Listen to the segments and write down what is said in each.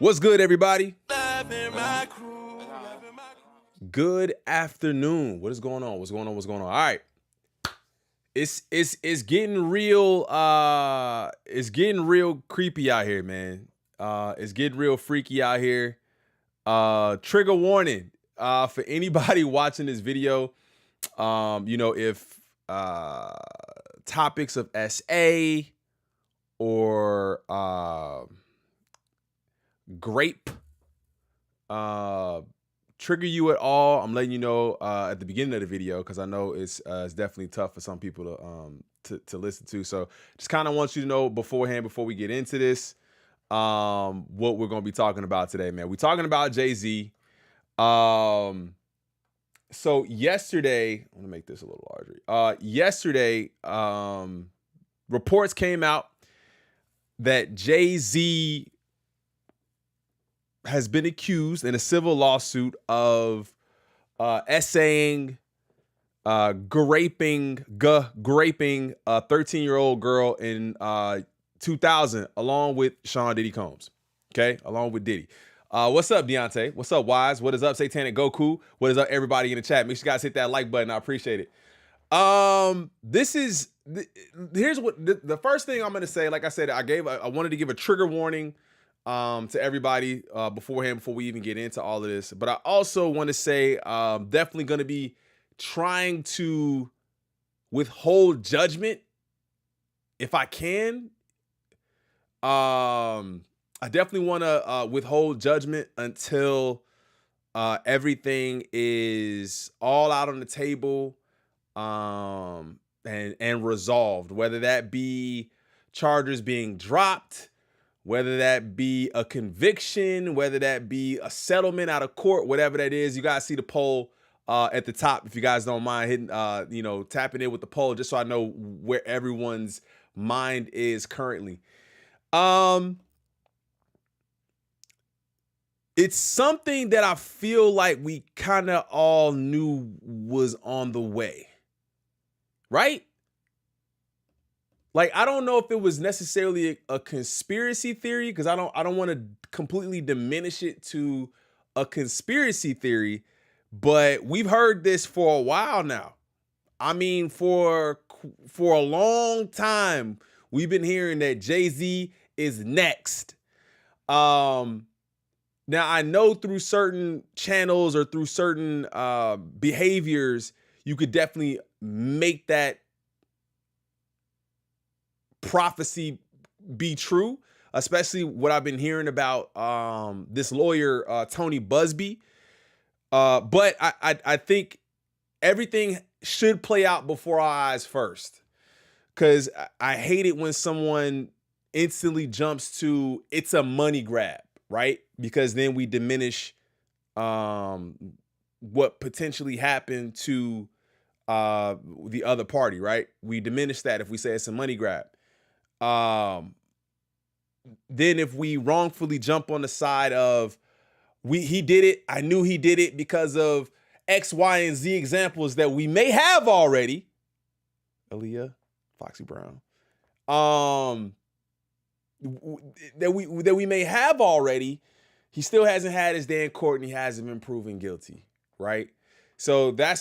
What's good, everybody? Good afternoon. What is going on? What's going on? What's going on? All right. It's getting real it's getting real creepy out here, man. It's getting real freaky out here. Trigger warning for anybody watching this video. If topics of SA or grape trigger you at all, I'm letting you know at the beginning of the video, because I know it's definitely tough for some people to listen to. So just kind of want you to know beforehand, before we get into this, what we're going to be talking about today, man. We're talking about Jay-Z. So yesterday, I'm gonna make this a little larger. Yesterday, reports came out that Jay-Z has been accused in a civil lawsuit of essaying, graping a 13-year-old girl in 2000, along with Sean Diddy Combs. Okay, along with Diddy. What's up, Deontay? What's up, Wise? What is up, Satanic Goku? What is up, everybody in the chat? Make sure you guys hit that like button. I appreciate it. Here's what the first thing I'm gonna say. Like I said, I wanted to give a trigger warning to everybody beforehand, before we even get into all of this. But I also want to say definitely going to be trying to withhold judgment if I can. I definitely want to withhold judgment until everything is all out on the table and resolved, whether that be charges being dropped, whether that be a conviction, whether that be a settlement out of court, whatever that is. You guys see the poll at the top. If you guys don't mind hitting, tapping in with the poll, just so I know where everyone's mind is currently. It's something that I feel like we kind of all knew was on the way, right? Like, I don't know if it was necessarily a conspiracy theory, because I don't want to completely diminish it to a conspiracy theory, but we've heard this for a while now. I mean, for a long time, we've been hearing that Jay-Z is next. Now, I know through certain channels or through certain behaviors, you could definitely make that prophecy be true, especially what I've been hearing about this lawyer, Tony Busby. But I think everything should play out before our eyes first, because I hate it when someone instantly jumps to it's a money grab, right? Because then we diminish what potentially happened to the other party, right? We diminish that if we say it's a money grab. Then if we wrongfully jump on the side of he did it, I knew he did it because of X, Y, and Z examples that we may have already. Aaliyah, Foxy Brown. That we may have already. He still hasn't had his day in court, and he hasn't been proven guilty, right? So I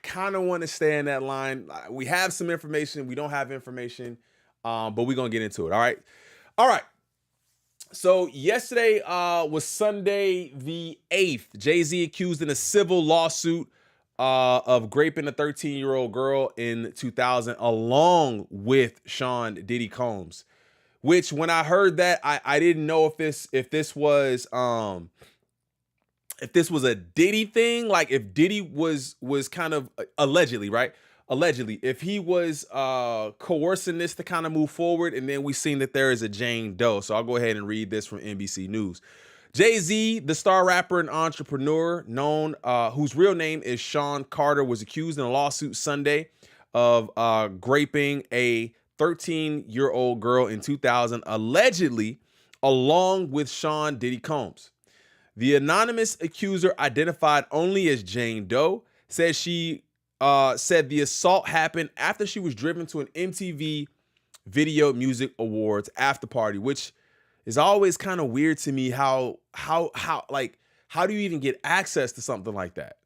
kind of want to stay in that line. We have some information, we don't have information, but we're gonna get into it. All right. So yesterday was Sunday the 8th. Jay-Z accused in a civil lawsuit of raping a 13-year-old girl in 2000, along with Sean Diddy Combs. Which, when I heard that, I didn't know if this was a Diddy thing, like if Diddy was kind of allegedly, right? Allegedly, if he was coercing this to kind of move forward, and then we seen that there is a Jane Doe. So I'll go ahead and read this from NBC News. Jay-Z, the star rapper and entrepreneur known, whose real name is Sean Carter, was accused in a lawsuit Sunday of raping a 13-year-old girl in 2000, allegedly, along with Sean Diddy Combs. The anonymous accuser, identified only as Jane Doe, said the assault happened after she was driven to an MTV Video Music Awards after party, which it's always kind of weird to me how like how do you even get access to something like that?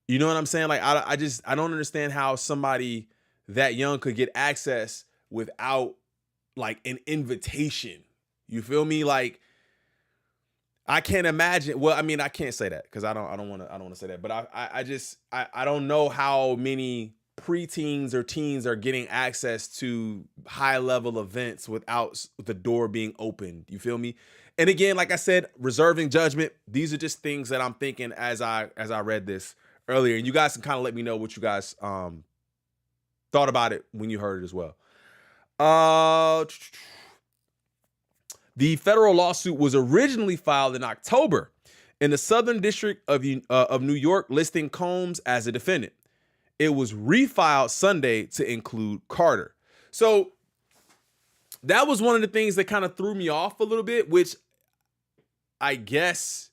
You know what I'm saying? Like I don't understand how somebody that young could get access without like an invitation. You feel me? Like I can't imagine. Well, I mean, I can't say that because I don't want to say that. But I don't know how many preteens or teens are getting access to high level events without the door being opened. You feel me? And again, like I said, reserving judgment. These are just things that I'm thinking as I read this earlier, and you guys can kind of let me know what you guys thought about it when you heard it as well. The federal lawsuit was originally filed in October in the Southern District of New York, listing Combs as a defendant. It was refiled Sunday to include Carter. So that was one of the things that kind of threw me off a little bit, which I guess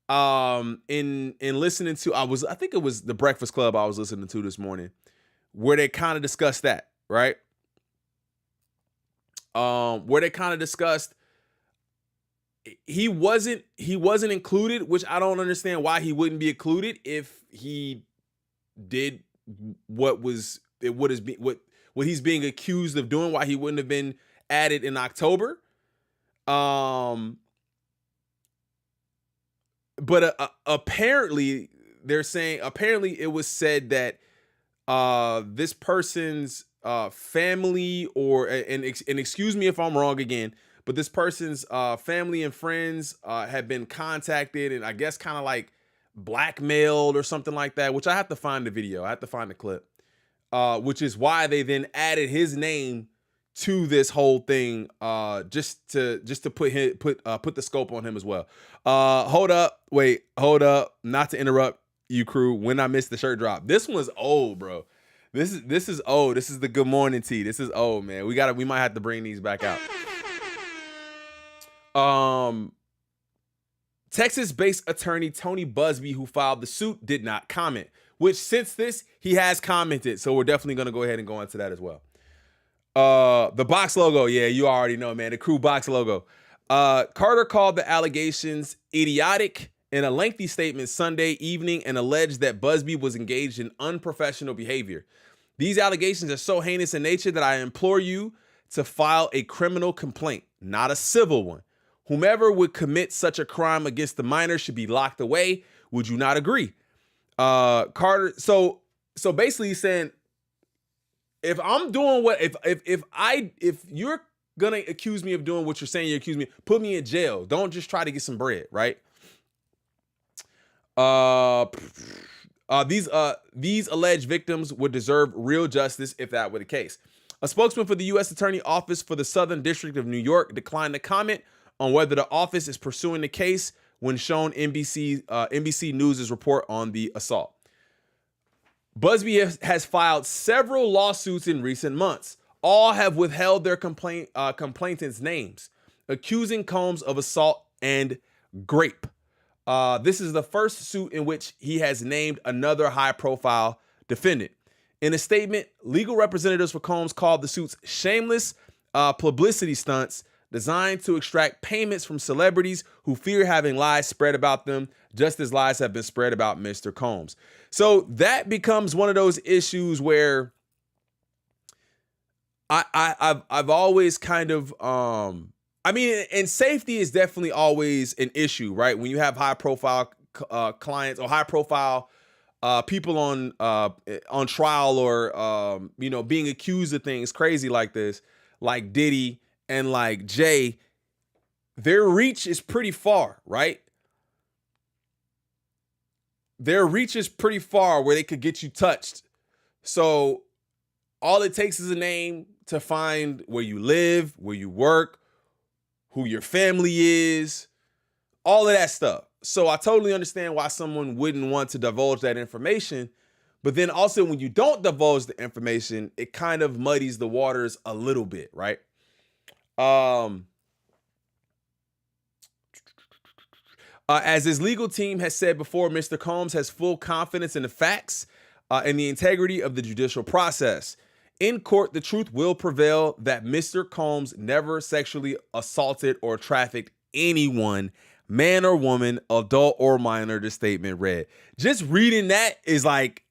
in listening to, I think it was the Breakfast Club I was listening to this morning, where they kind of discussed that, right? Where they kind of discussed he wasn't included, which I don't understand why he wouldn't be included if he did what he's being accused of doing, why he wouldn't have been added in October. But apparently they're saying it was said that this person's family and excuse me if I'm wrong again, but this person's family and friends have been contacted and I guess kind of like blackmailed or something like that, which I have to find the video. I have to find the clip, which is why they then added his name to this whole thing, just to put the scope on him as well. Hold up. Not to interrupt you, crew. When I missed the shirt drop, this one's old, bro. This is old. This is the good morning tea. This is old, man. We might have to bring these back out. Texas-based attorney Tony Busby, who filed the suit, did not comment, which since this, he has commented. So we're definitely going to go ahead and go into that as well. The box logo. Yeah, you already know, man. The crew box logo. Carter called the allegations idiotic in a lengthy statement Sunday evening and alleged that Busby was engaged in unprofessional behavior. These allegations are so heinous in nature that I implore you to file a criminal complaint, not a civil one. Whomever would commit such a crime against the minor should be locked away. Would you not agree? Carter, so basically he's saying, if I'm doing if you're gonna accuse me of doing what you're saying you accuse me, put me in jail. Don't just try to get some bread, right? These alleged victims would deserve real justice if that were the case. A spokesman for the U.S. Attorney Office for the Southern District of New York declined to comment on whether the office is pursuing the case when shown NBC News' report on the assault. Busby has filed several lawsuits in recent months. All have withheld their complainants' names, accusing Combs of assault and rape. This is the first suit in which he has named another high-profile defendant. In a statement, legal representatives for Combs called the suits shameless publicity stunts designed to extract payments from celebrities who fear having lies spread about them, just as lies have been spread about Mr. Combs. So that becomes one of those issues where I've always kind of I mean, and safety is definitely always an issue, right? When you have high profile clients or high profile people on trial or being accused of things crazy like this, like Diddy and like Jay, their reach is pretty far, right? Their reach is pretty far where they could get you touched. So all it takes is a name to find where you live, where you work, who your family is, all of that stuff. So I totally understand why someone wouldn't want to divulge that information. But then also when you don't divulge the information, it kind of muddies the waters a little bit, right? As his legal team has said before, Mr. Combs has full confidence in the facts and the integrity of the judicial process. In court, the truth will prevail that Mr. Combs never sexually assaulted or trafficked anyone, man or woman, adult or minor, the statement read. Just reading that is like,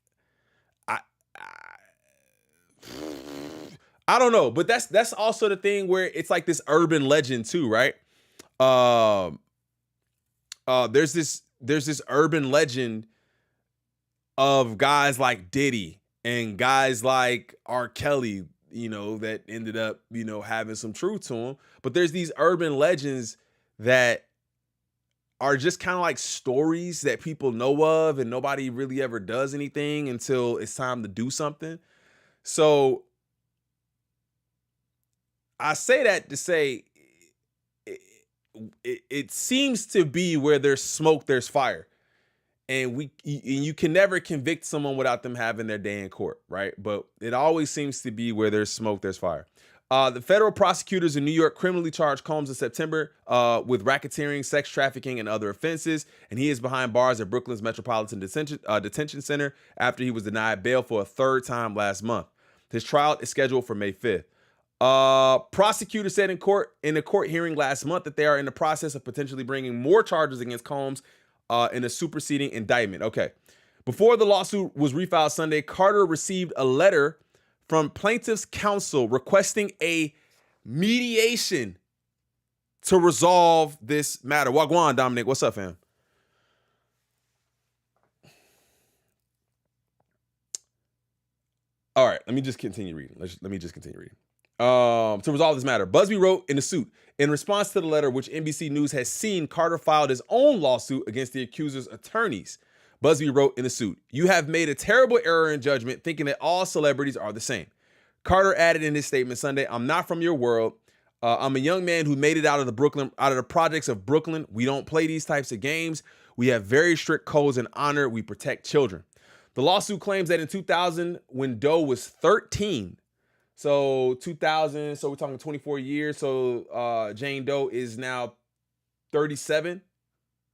I, I don't know, but that's also the thing where it's like this urban legend too, right? There's this urban legend of guys like Diddy and guys like R. Kelly, that ended up, having some truth to them. But there's these urban legends that are just kind of like stories that people know of and nobody really ever does anything until it's time to do something. So I say that to say it seems to be where there's smoke, there's fire. And you can never convict someone without them having their day in court, right? But it always seems to be where there's smoke, there's fire. The federal prosecutors in New York criminally charged Combs in September with racketeering, sex trafficking, and other offenses, and he is behind bars at Brooklyn's Metropolitan Detention Center after he was denied bail for a third time last month. His trial is scheduled for May 5th. Prosecutors said in a court hearing last month that they are in the process of potentially bringing more charges against Combs in a superseding indictment. Okay. Before the lawsuit was refiled Sunday, Carter received a letter from plaintiff's counsel requesting a mediation to resolve this matter. Wagwan, Dominic. What's up, fam? All right, let me just continue reading. Let me just continue reading. To resolve this matter, Busby wrote in the suit, in response to the letter which NBC News has seen, Carter filed his own lawsuit against the accuser's attorneys. Busby wrote in the suit, "You have made a terrible error in judgment thinking that all celebrities are the same." Carter added in his statement Sunday, "I'm not from your world. I'm a young man who made it out of the projects of Brooklyn. We don't play these types of games. We have very strict codes and honor. We protect children." The lawsuit claims that in 2000, when Doe was 13, so 2000, so we're talking 24 years. So Jane Doe is now 37,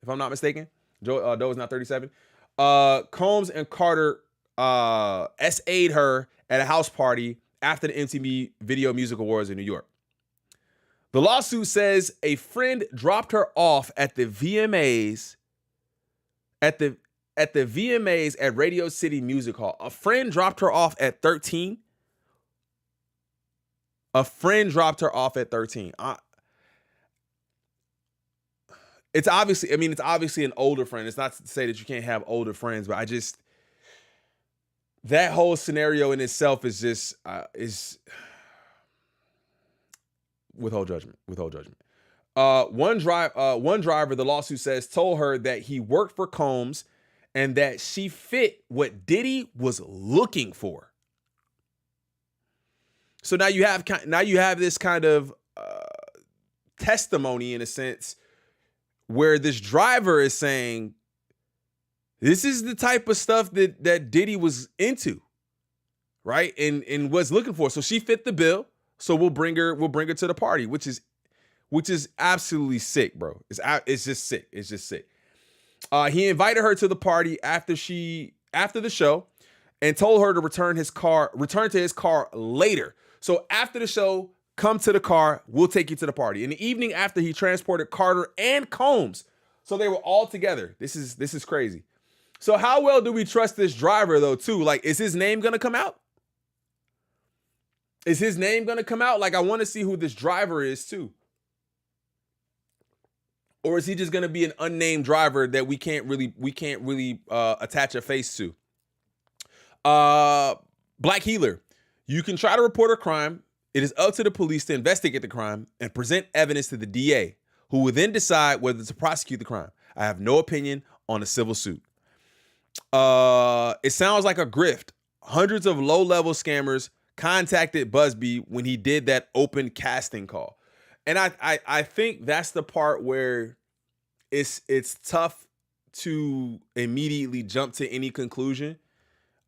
if I'm not mistaken. Doe is now 37. Combs and Carter SA'd her at a house party after the MTV Video Music Awards in New York. The lawsuit says a friend dropped her off at the VMAs at Radio City Music Hall. A friend dropped her off at 13. A friend dropped her off at 13. It's obviously an older friend. It's not to say that you can't have older friends, but that whole scenario in itself is just is withhold judgment. One driver, the lawsuit says, told her that he worked for Combs and that she fit what Diddy was looking for. So now you have this kind of testimony in a sense where this driver is saying, this is the type of stuff that Diddy was into, right? And was looking for. So she fit the bill. So we'll bring her to the party, which is absolutely sick, bro. It's just sick. It's just sick. He invited her to the party after the show and told her to return to his car later. So after the show, come to the car. We'll take you to the party. In the evening after, he transported Carter and Combs. So they were all together. This is crazy. So how well do we trust this driver though, too? Like, is his name going to come out? Is his name going to come out? Like, I want to see who this driver is too. Or is he just going to be an unnamed driver that we can't really attach a face to? Black Healer. You can try to report a crime. It is up to the police to investigate the crime and present evidence to the DA, who will then decide whether to prosecute the crime. I have no opinion on a civil suit. It sounds like a grift. Hundreds of low-level scammers contacted Busby when he did that open casting call. And I think that's the part where it's tough to immediately jump to any conclusion.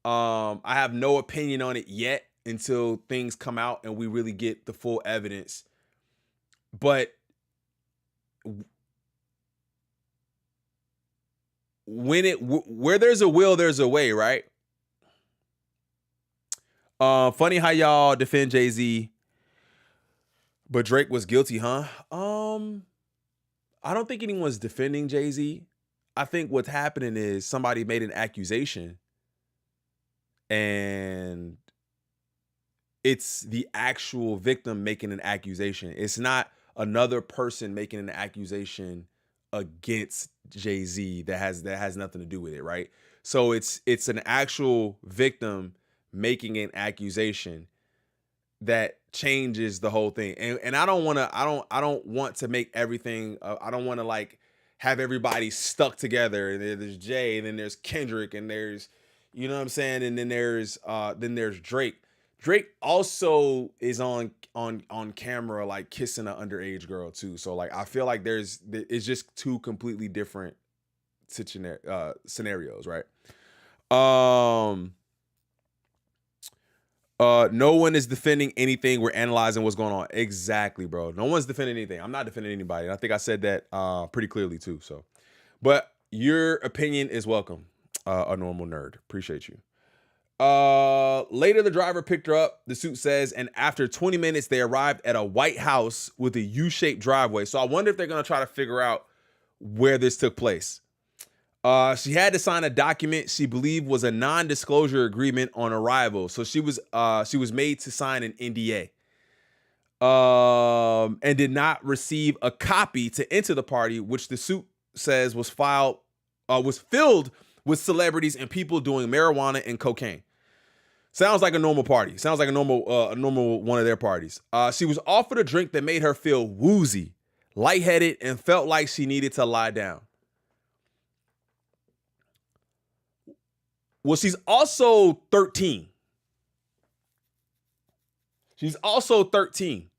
I have no opinion on it yet until things come out and we really get the full evidence. But where there's a will, there's a way, right? Funny how y'all defend Jay-Z, but Drake was guilty, huh? I don't think anyone's defending Jay-Z. I think what's happening is somebody made an accusation and it's the actual victim making an accusation. It's not another person making an accusation against Jay-Z that has nothing to do with it, right? So it's an actual victim making an accusation that changes the whole thing. And I don't want to I don't want to make everything I don't want to like have everybody stuck together. And there's Jay, and then there's Kendrick, and there's, you know what I'm saying, and then there's Drake. Drake also is on camera like kissing an underage girl too. So like I feel like it's just two completely different scenarios, right? No one is defending anything. We're analyzing what's going on. Exactly, bro. No one's defending anything. I'm not defending anybody. And I think I said that pretty clearly too. So, but your opinion is welcome. A normal nerd. Appreciate you. Later, the driver picked her up, the suit says, and after 20 minutes, they arrived at a white house with a U-shaped driveway. So I wonder if they're going to try to figure out where this took place. She had to sign a document she believed was a non-disclosure agreement on arrival. So she was made to sign an NDA. And did not receive a copy to enter the party, which the suit says was filled with celebrities and people doing marijuana and cocaine. Sounds like a normal party. Sounds like a normal one of their parties. She was offered a drink that made her feel woozy, lightheaded, and felt like she needed to lie down. Well, she's also 13. She's also 13.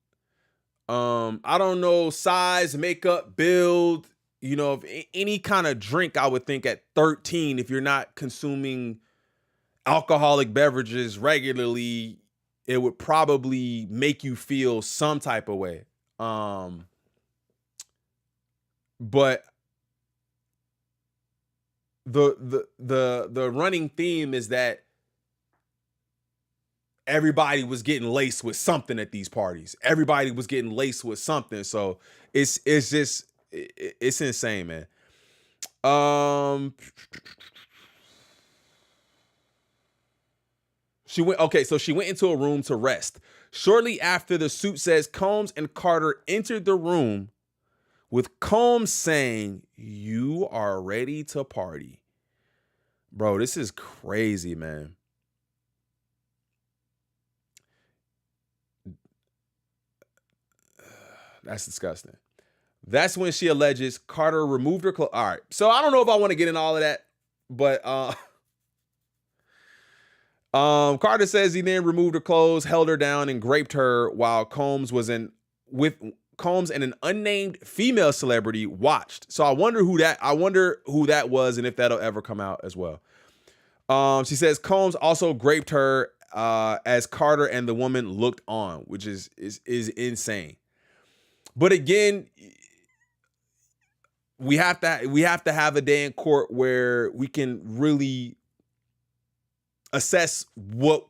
I don't know size, makeup, build, you know, if any kind of drink, I would think at 13, if you're not consuming alcoholic beverages regularly, it would probably make you feel some type of way. But the running theme is that everybody was getting laced with something at these parties. Everybody was getting laced with something. So it's just it's insane, man. She went into a room to rest. Shortly after, the suit says Combs and Carter entered the room with Combs saying, "You are ready to party." Bro, this is crazy, man. That's disgusting. That's when she alleges Carter removed her clothes. All right. So I don't know if I want to get in all of that, but Carter says he then removed her clothes, held her down, and raped her while Combs and an unnamed female celebrity watched. So I wonder who that was and if that'll ever come out as well. She says Combs also raped her as Carter and the woman looked on, which is insane. But again, we have to have a day in court where we can really assess what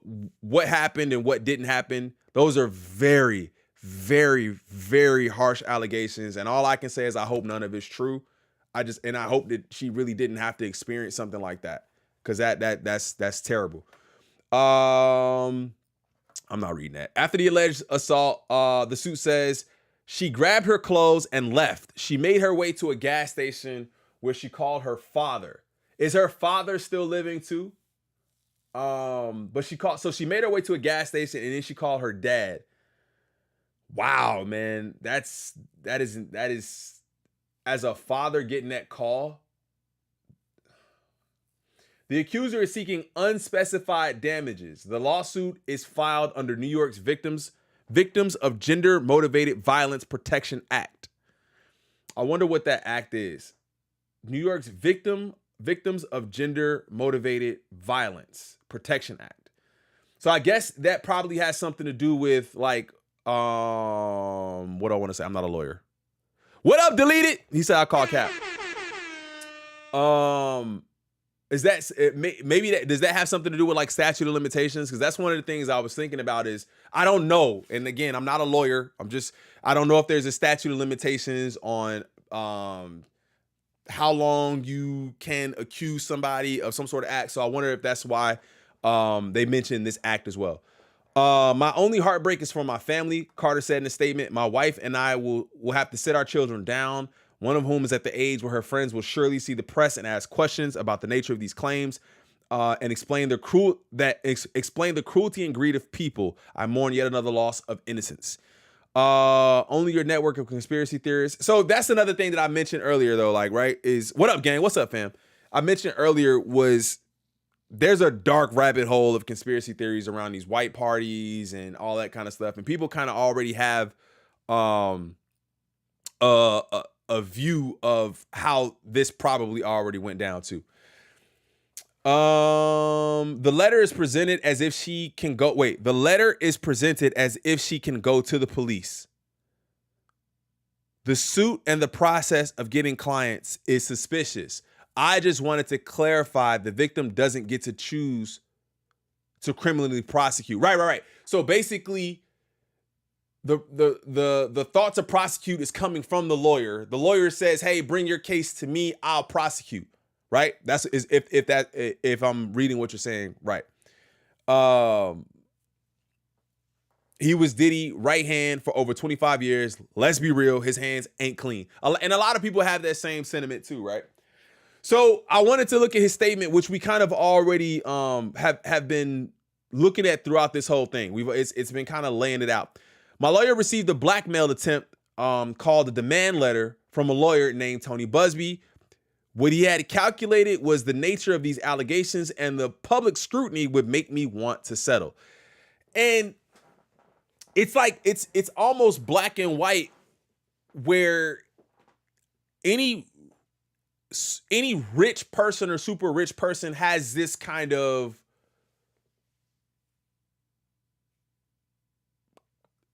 happened and what didn't happen. Those are very, very, very harsh allegations, and all I can say is I hope none of it's true. I hope that she really didn't have to experience something like that, because that's terrible. I'm not reading that. After the alleged assault, the suit says she grabbed her clothes and left. She made her way to a gas station where she called her father. Is her father still living too? But she made her way to a gas station and then she called her dad. Wow, man. That is as a father getting that call. The accuser is seeking unspecified damages. The lawsuit is filed under New York's Victims of Gender Motivated Violence Protection Act. I wonder what that act is. New York's Victims of Gender Motivated Violence Protection Act. So I guess that probably has something to do with like what do I want to say? I'm not a lawyer. What up, delete it? He said I call cap. Is that maybe that does that have something to do with like statute of limitations? Because that's one of the things I was thinking about is I don't know. And again, I'm not a lawyer. I don't know if there's a statute of limitations on how long you can accuse somebody of some sort of act. So I wonder if that's why they mentioned this act as well. My only heartbreak is for my family, Carter said in a statement. My wife and I will have to sit our children down, one of whom is at the age where her friends will surely see the press and ask questions about the nature of these claims, and explain the cruelty and greed of people. I mourn yet another loss of innocence. Only your network of conspiracy theorists. So that's another thing that I mentioned earlier, though. Like, right, is what up, gang? What's up, fam? I mentioned earlier was there's a dark rabbit hole of conspiracy theories around these white parties and all that kind of stuff, and people kind of already have a view of how this probably already went down too. The letter is presented as if she can go. Wait, the letter is presented as if she can go to the police. The suit and the process of getting clients is suspicious. I just wanted to clarify the victim doesn't get to choose to criminally prosecute. Right. So basically, the thought to prosecute is coming from the lawyer. The lawyer says, "Hey, bring your case to me. I'll prosecute." Right? That's if I'm reading what you're saying right. He was Diddy right hand for over 25 years. Let's be real, his hands ain't clean. And a lot of people have that same sentiment too, right? So I wanted to look at his statement, which we kind of already have been looking at throughout this whole thing. It's been kind of laying it out. My lawyer received a blackmail attempt called a demand letter from a lawyer named Tony Busby. What he had calculated was the nature of these allegations and the public scrutiny would make me want to settle. And it's like it's almost black and white where any rich person or super rich person has this kind of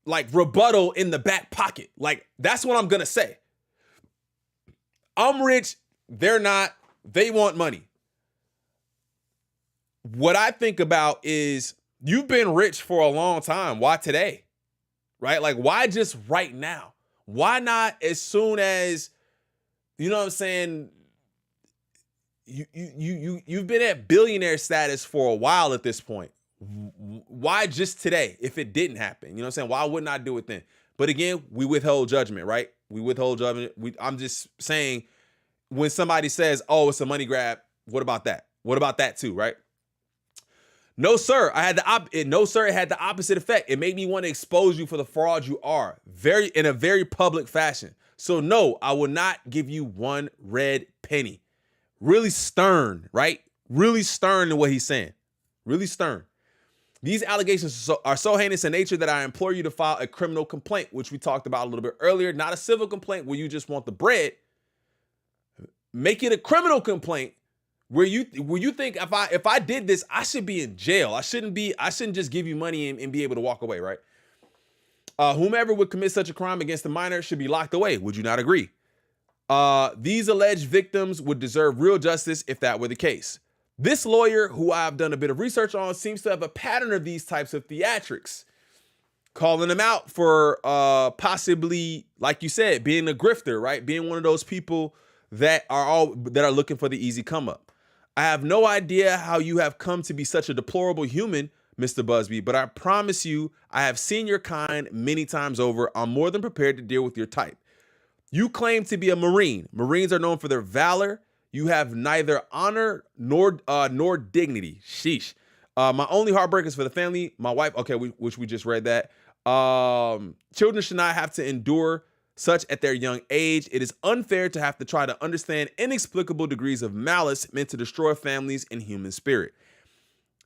like rebuttal in the back pocket. Like, that's what I'm gonna say. I'm rich, they're not, they want money. What I think about is you've been rich for a long time. Why today? Right? Like, why just right now? Why not as soon as, you know what I'm saying? You've been at billionaire status for a while at this point. Why just today if it didn't happen? You know what I'm saying? Why wouldn't I do it then? But again, we withhold judgment, right? We withhold judgment. I'm just saying when somebody says, oh, it's a money grab, what about that? What about that too, right? No, sir. It had the opposite effect. It made me want to expose you for the fraud you are, in a very public fashion. So no, I will not give you one red penny. Really stern, right? Really stern in what he's saying. Really stern. These allegations are so heinous in nature that I implore you to file a criminal complaint, which we talked about a little bit earlier. Not a civil complaint where you just want the bread. Make it a criminal complaint where you think if I did this, I should be in jail. I shouldn't just give you money and be able to walk away, right? Whomever would commit such a crime against a minor should be locked away. Would you not agree? These alleged victims would deserve real justice if that were the case. This lawyer, who I've done a bit of research on, seems to have a pattern of these types of theatrics, calling them out for possibly, like you said, being a grifter, right? Being one of those people that are looking for the easy come up. I have no idea how you have come to be such a deplorable human, Mr. Busby, but I promise you, I have seen your kind many times over. I'm more than prepared to deal with your type. You claim to be a Marine. Marines are known for their valor. You have neither honor nor dignity. Sheesh. My only heartbreak is for the family. My wife, okay, which we just read that. Children should not have to endure such at their young age. It is unfair to have to try to understand inexplicable degrees of malice meant to destroy families and human spirit.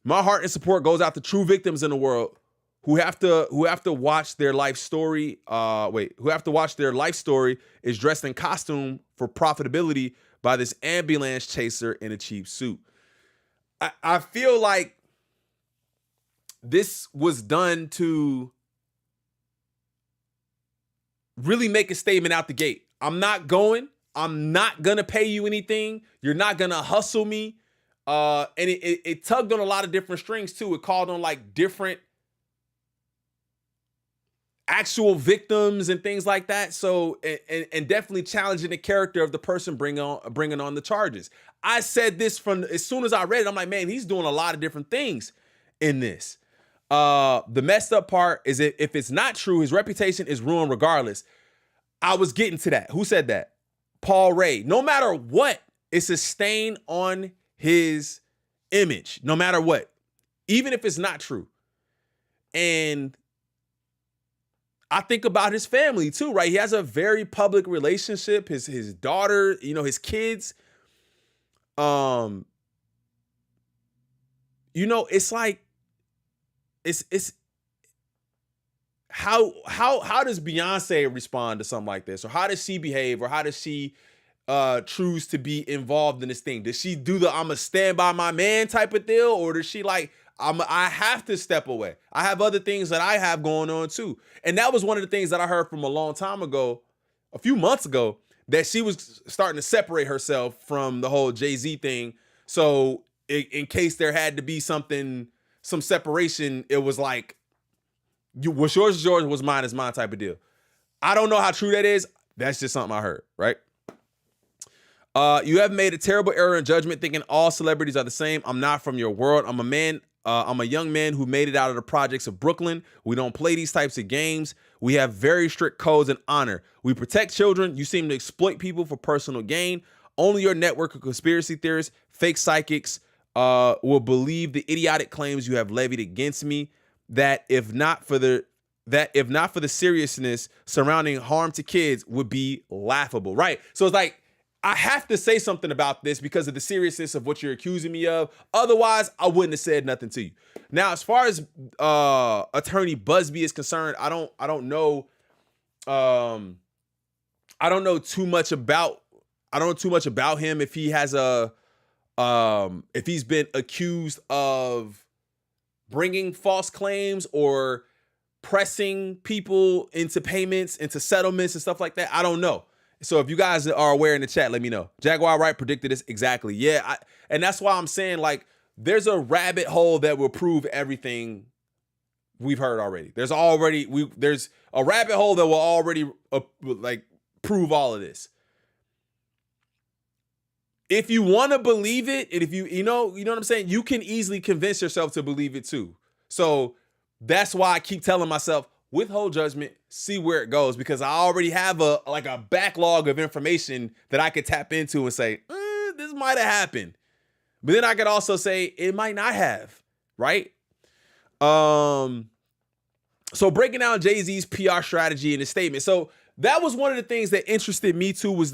My heart and support goes out to true victims in the world who have to watch their life story. Who have to watch their life story is dressed in costume for profitability by this ambulance chaser in a cheap suit. I feel like this was done to really make a statement out the gate. I'm not gonna pay you anything. You're not gonna hustle me. And it tugged on a lot of different strings too. It called on like different actual victims and things like that. So and definitely challenging the character of the person bringing on the charges. I said this from as soon as I read it. I'm like, man, he's doing a lot of different things in this. The messed up part is if it's not true, his reputation is ruined regardless. I was getting to that. Who said that? Paul Ray. No matter what, it's a stain on his image. No matter what, even if it's not true. And I think about his family too, right? He has a very public relationship. His daughter, his kids. It's like it's how does Beyonce respond to something like this, or how does she behave, or how does she choose to be involved in this thing? Does she do the "I'm a stand by my man" type of deal, or does she like I have to step away? I have other things that I have going on too, and that was one of the things that I heard from a long time ago, a few months ago, that she was starting to separate herself from the whole Jay-Z thing. So in case there had to be some separation, it was like, what's yours is yours, what's mine is mine type of deal. I don't know how true that is. That's just something I heard, right? You have made a terrible error in judgment thinking all celebrities are the same. I'm not from your world. I'm a man. I'm a young man who made it out of the projects of Brooklyn. We don't play these types of games. We have very strict codes and honor. We protect children. You seem to exploit people for personal gain. Only your network of conspiracy theorists, fake psychics, will believe the idiotic claims you have levied against me. That if not for the seriousness surrounding harm to kids would be laughable, right? So it's like, I have to say something about this because of the seriousness of what you're accusing me of. Otherwise, I wouldn't have said nothing to you. Now, as far as attorney Busby is concerned, I don't know too much about him. If he has if he's been accused of bringing false claims or pressing people into payments, into settlements and stuff like that. I don't know. So if you guys are aware in the chat, let me know. Jaguar Wright predicted this exactly. Yeah, and that's why I'm saying, like, there's a rabbit hole that will prove everything we've heard already. There's a rabbit hole that will already prove all of this. If you want to believe it, and if you know what I'm saying, you can easily convince yourself to believe it too. So that's why I keep telling myself, withhold judgment, see where it goes, because I already have a backlog of information that I could tap into and say, this might have happened. But then I could also say it might not have, right? So breaking down Jay-Z's PR strategy and his statement. So that was one of the things that interested me too, was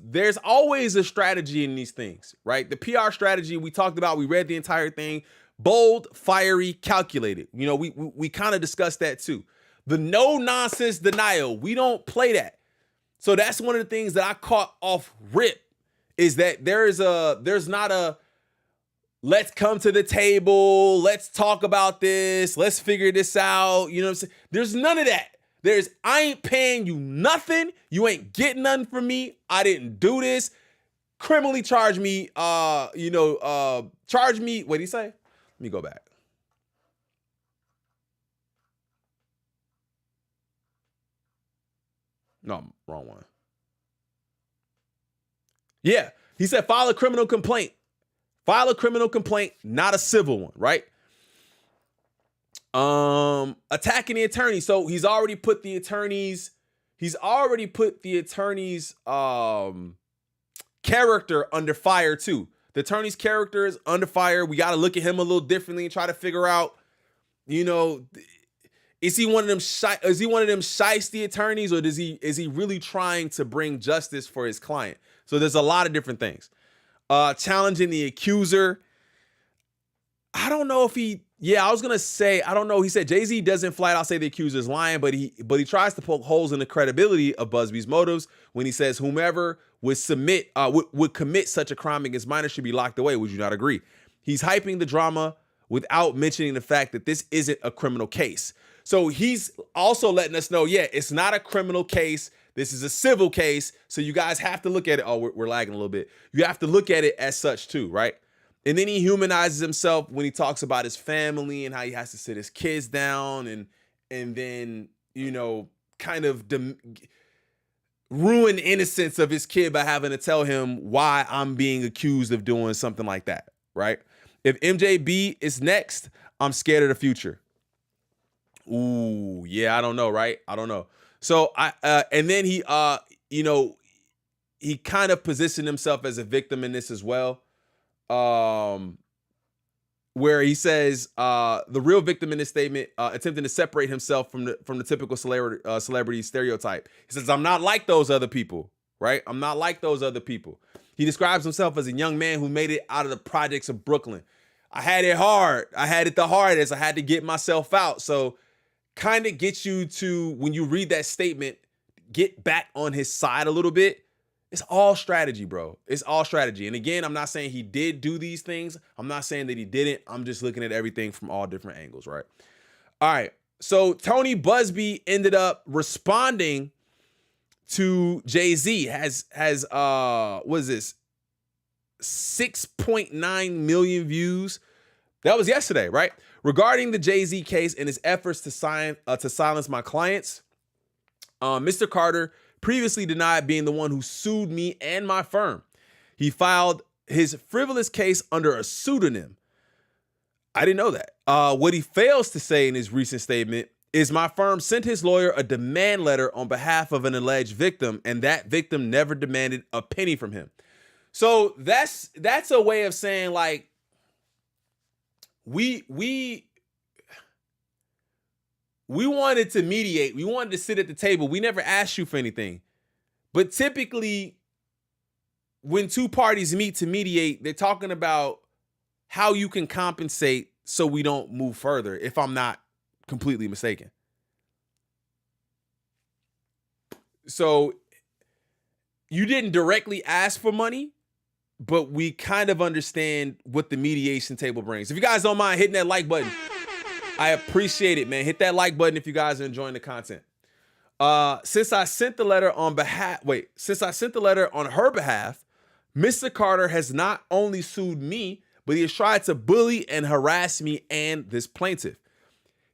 there's always a strategy in these things, right? The PR strategy we talked about, we read the entire thing, bold, fiery, calculated. We kind of discussed that too. The no nonsense denial, we don't play that. So that's one of the things that I caught off rip, is that there's not a let's come to the table, let's talk about this, let's figure this out. You know what I'm saying? There's none of that. I ain't paying you nothing. You ain't getting nothing from me. I didn't do this. Criminally charge me, charge me, what did he say? Let me go back. No, wrong one. Yeah, he said file a criminal complaint. File a criminal complaint, not a civil one, right? Attacking the attorney. So he's already put the attorney's character under fire too. The attorney's character is under fire. We got to look at him a little differently and try to figure out, is he one of them shiesty attorneys, or is he really trying to bring justice for his client? So there's a lot of different things. Challenging the accuser. I don't know if I was gonna say, I don't know. He said Jay-Z doesn't flat out say the accuser is lying, but he tries to poke holes in the credibility of Busby's motives when he says whomever would commit such a crime against minors should be locked away. Would you not agree? He's hyping the drama without mentioning the fact that this isn't a criminal case. So he's also letting us know, it's not a criminal case. This is a civil case. So you guys have to look at it. Oh, we're lagging a little bit. You have to look at it as such too, right? And then he humanizes himself when he talks about his family and how he has to sit his kids down and then, you know, kind of ruin the innocence of his kid by having to tell him why I'm being accused of doing something like that, right? If MJB is next, I'm scared of the future. Ooh, yeah, I don't know, right? I don't know. So and then he you know, he kind of positioned himself as a victim in this as well. Where he says the real victim in this statement attempting to separate himself from the typical celebrity stereotype. He says, I'm not like those other people, right? I'm not like those other people. He describes himself as a young man who made it out of the projects of Brooklyn. I had it hard. I had it the hardest. I had to get myself out. So kind of gets you to, when you read that statement, get back on his side a little bit. It's all strategy, bro. It's all strategy. And again, I'm not saying he did do these things. I'm not saying that he didn't. I'm just looking at everything from all different angles, right? All right. So Tony Busby ended up responding to Jay-Z. Has what is this? 6.9 million views. That was yesterday, right? Regarding the Jay-Z case and his efforts to silence my clients, Mr. Carter previously denied being the one who sued me and my firm. He filed his frivolous case under a pseudonym. I didn't know that. What he fails to say in his recent statement is my firm sent his lawyer a demand letter on behalf of an alleged victim, and that victim never demanded a penny from him. So that's a way of saying, like, we wanted to mediate. We wanted to sit at the table. We never asked you for anything. But typically, when two parties meet to mediate, they're talking about how you can compensate so we don't move further, if I'm not completely mistaken. So you didn't directly ask for money, but we kind of understand what the mediation table brings. If you guys don't mind hitting that like button, I appreciate it, man. Hit that like button if you guys are enjoying the content. Since I sent the letter on her behalf, Mr. Carter has not only sued me, but he has tried to bully and harass me and this plaintiff.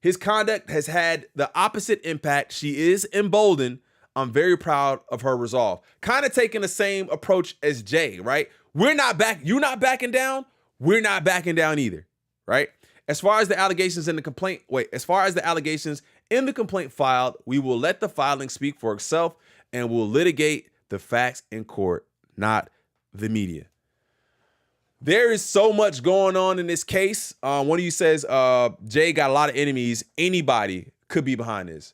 His conduct has had the opposite impact. She is emboldened. I'm very proud of her resolve. Kind of taking the same approach as Jay, right? We're not back. You're not backing down. We're not backing down either, right? As far as the allegations in the complaint filed, we will let the filing speak for itself and we'll litigate the facts in court, not the media. There is so much going on in this case. One of you says, Jay got a lot of enemies. Anybody could be behind this.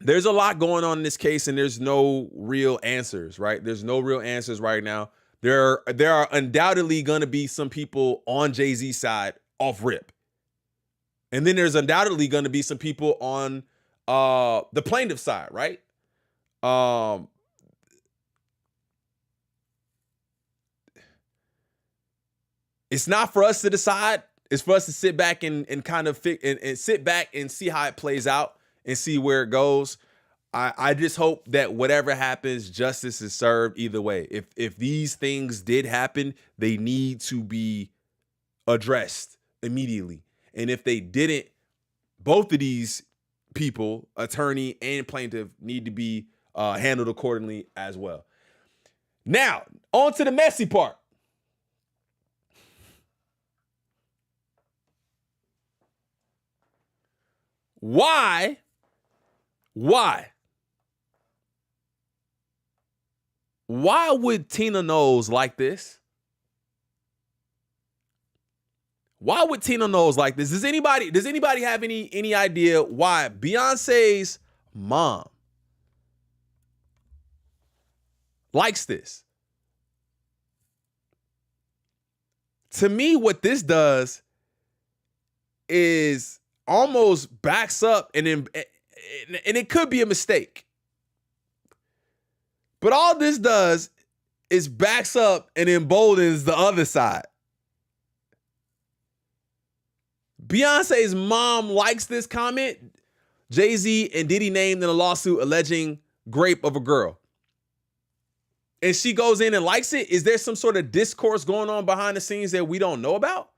There's a lot going on in this case and there's no real answers, right? There's no real answers right now. There are undoubtedly going to be some people on Jay-Z's side off rip. And then there's undoubtedly going to be some people on the plaintiff's side, right? It's not for us to decide. It's for us to sit back and kind of sit back and see how it plays out and see where it goes. I just hope that whatever happens, justice is served either way. If these things did happen, they need to be addressed immediately. And if they didn't, both of these people, attorney and plaintiff, need to be handled accordingly as well. Now, on to the messy part. Why would Tina Knowles like this? Why would Tina Knowles like this? Does anybody have any idea why Beyonce's mom likes this? To me, what this does is almost backs up and it could be a mistake. But all this does is backs up and emboldens the other side. Beyonce's mom likes this comment. Jay-Z and Diddy named in a lawsuit alleging rape of a girl. and she goes in and likes it, is there some sort of discourse going on behind the scenes that we don't know about?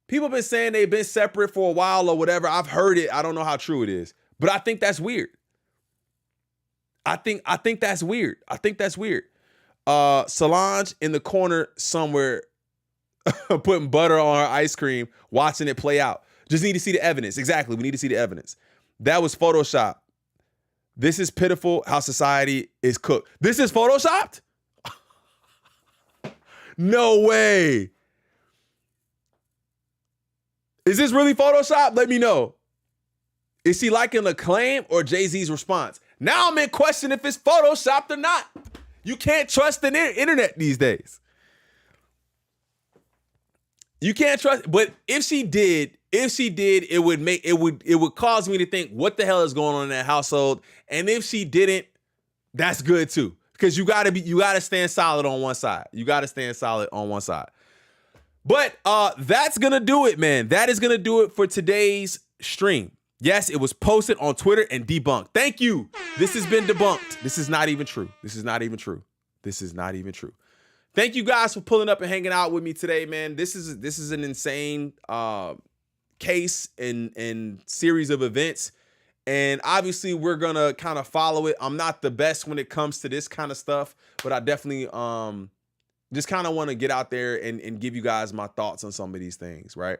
People have been saying they've been separate for a while or whatever. I've heard it. I don't know how true it is, but I think that's weird. I think that's weird. I think that's weird. Solange in the corner somewhere putting butter on her ice cream, watching it play out. Just need to see the evidence. Exactly. We need to see the evidence. That was Photoshop. This is pitiful how society is cooked. This is Photoshopped? No way. Is this really Photoshopped? Let me know. Is she liking the claim or Jay-Z's response? Now I'm in question if it's Photoshopped or not. You can't trust the internet these days. You can't trust, but if she did, it would cause me to think, what the hell is going on in that household? And if she didn't, that's good too. Because you gotta stand solid on one side. You gotta stand solid on one side. But that's gonna do it, man. That is gonna do it for today's stream. Yes, it was posted on Twitter and debunked. Thank you. This has been debunked. This is not even true. This is not even true. This is not even true. Thank you guys for pulling up and hanging out with me today, man. This is an insane case and series of events. And obviously we're gonna kind of follow it. I'm not the best when it comes to this kind of stuff, but I definitely just kind of want to get out there and give you guys my thoughts on some of these things, right?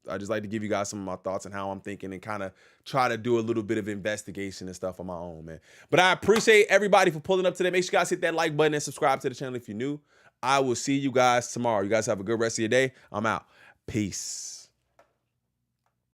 I just like to give you guys some of my thoughts on how I'm thinking and kind of try to do a little bit of investigation and stuff on my own, man. But I appreciate everybody for pulling up today. Make sure you guys hit that like button and subscribe to the channel if you're new. I will see you guys tomorrow. You guys have a good rest of your day. I'm out. Peace.